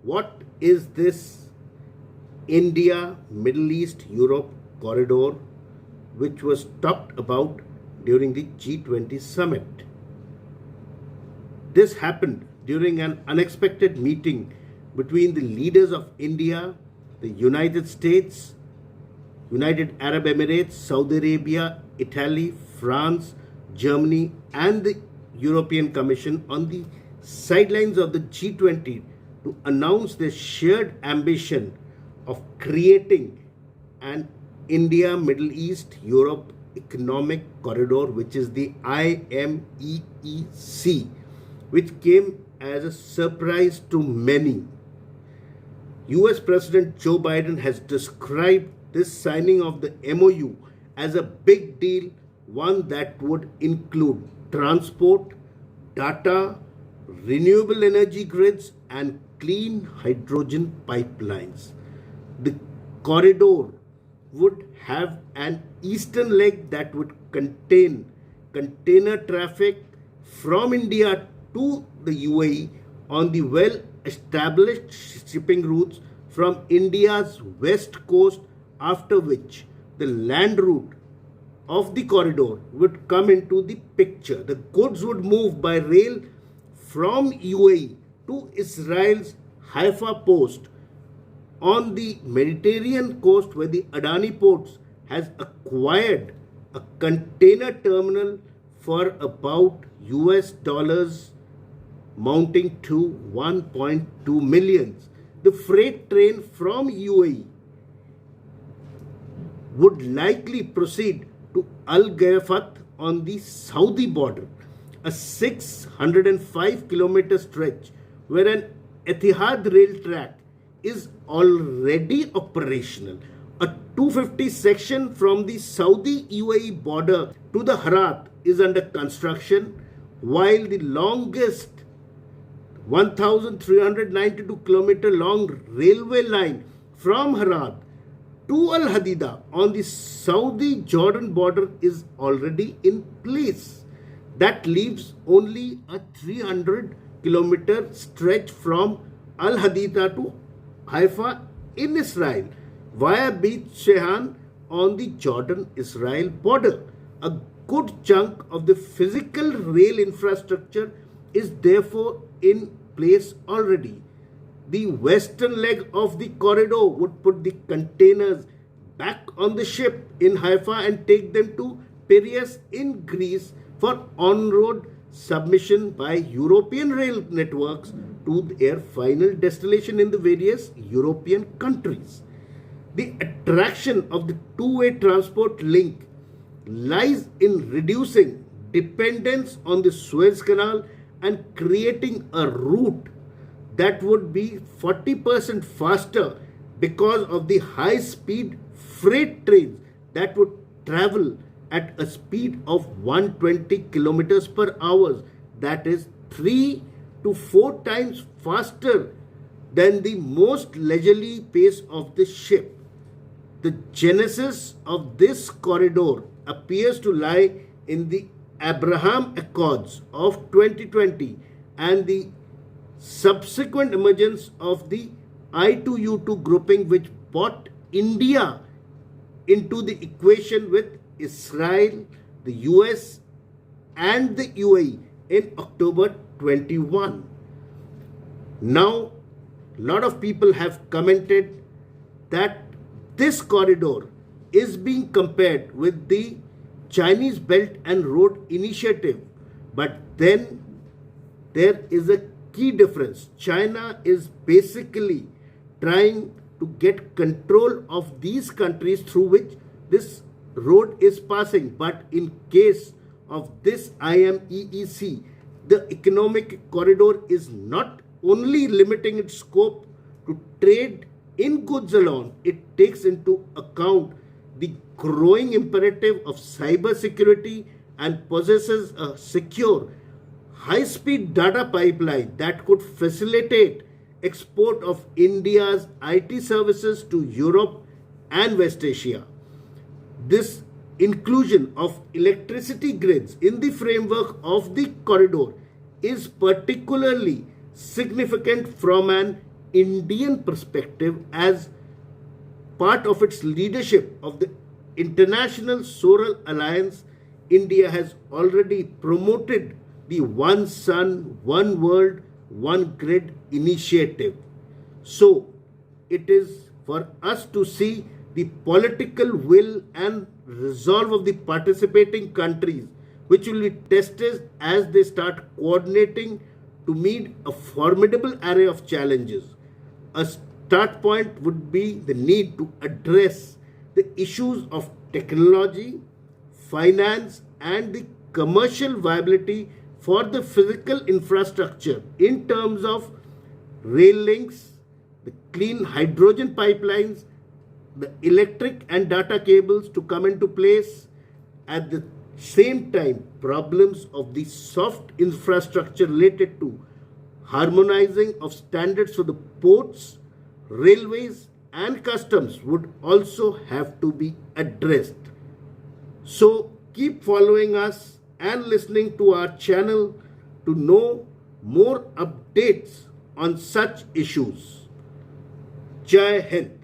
What is this India, Middle East, Europe corridor which was talked about during the G20 Summit? This happened during an unexpected meeting between the leaders of India, the United States, United Arab Emirates, Saudi Arabia, Italy, France, Germany, and the European Commission on the sidelines of the G20 to announce their shared ambition of creating an India, Middle East, Europe economic corridor, which is the IMEC, which came as a surprise to many. US President Joe Biden has described this signing of the MOU as a big deal, one that would include transport, data, renewable energy grids, and clean hydrogen pipelines. The corridor would have an eastern leg that would contain container traffic from India to the UAE on the well-established shipping routes from India's west coast, after which the land route of the corridor would come into the picture. The goods would move by rail from UAE to Israel's Haifa post on the Mediterranean coast, where the Adani Ports has acquired a container terminal for about US dollars mounting to 1.2 million. The freight train from UAE would likely proceed to Al Ghaifat on the Saudi border, a 605-kilometer stretch where an Etihad rail track is already operational. A 250 section from the Saudi UAE border to the Harat is under construction, while the longest 1,392 kilometer long railway line from Harat to Al Hadida on the Saudi Jordan border is already in place. That leaves only a 300-kilometer stretch from Al Hadida to Haifa in Israel via Beit Shehan on the Jordan-Israel border. A good chunk of the physical rail infrastructure is therefore in place already. The western leg of the corridor would put the containers back on the ship in Haifa and take them to Piraeus in Greece for on-road submission by European rail networks to their final destination in the various European countries. The attraction of the two-way transport link lies in reducing dependence on the Suez Canal and creating a route that would be 40% faster because of the high-speed freight trains that would travel at a speed of 120 kilometers per hour, that is 3 to 4 times faster than the most leisurely pace of the ship. The genesis of this corridor appears to lie in the Abraham Accords of 2020 and the subsequent emergence of the I2U2 grouping, which brought India into the equation with Israel, the US, and the UAE in October 21. Now, a lot of people have commented that this corridor is being compared with the Chinese Belt and Road Initiative, but then there is a key difference. China is basically trying to get control of these countries through which this road is passing, but in case of this IMEC, the economic corridor is not only limiting its scope to trade in goods alone, it takes into account the growing imperative of cyber security and possesses a secure, high-speed data pipeline that could facilitate export of India's IT services to Europe and West Asia. This inclusion of electricity grids in the framework of the corridor is particularly significant from an Indian perspective as part of its leadership of the International Solar Alliance, India has already promoted the One Sun, One World, One Grid initiative. So, it is for us to see the political will and resolve of the participating countries, which will be tested as they start coordinating to meet a formidable array of challenges. A start point would be the need to address the issues of technology, finance, and the commercial viability for the physical infrastructure in terms of rail links, the clean hydrogen pipelines, the electric and data cables to come into place. At the same time, problems of the soft infrastructure related to harmonizing of standards for the ports, railways, and customs would also have to be addressed. So keep following us and listening to our channel to know more updates on such issues. Jai Hind.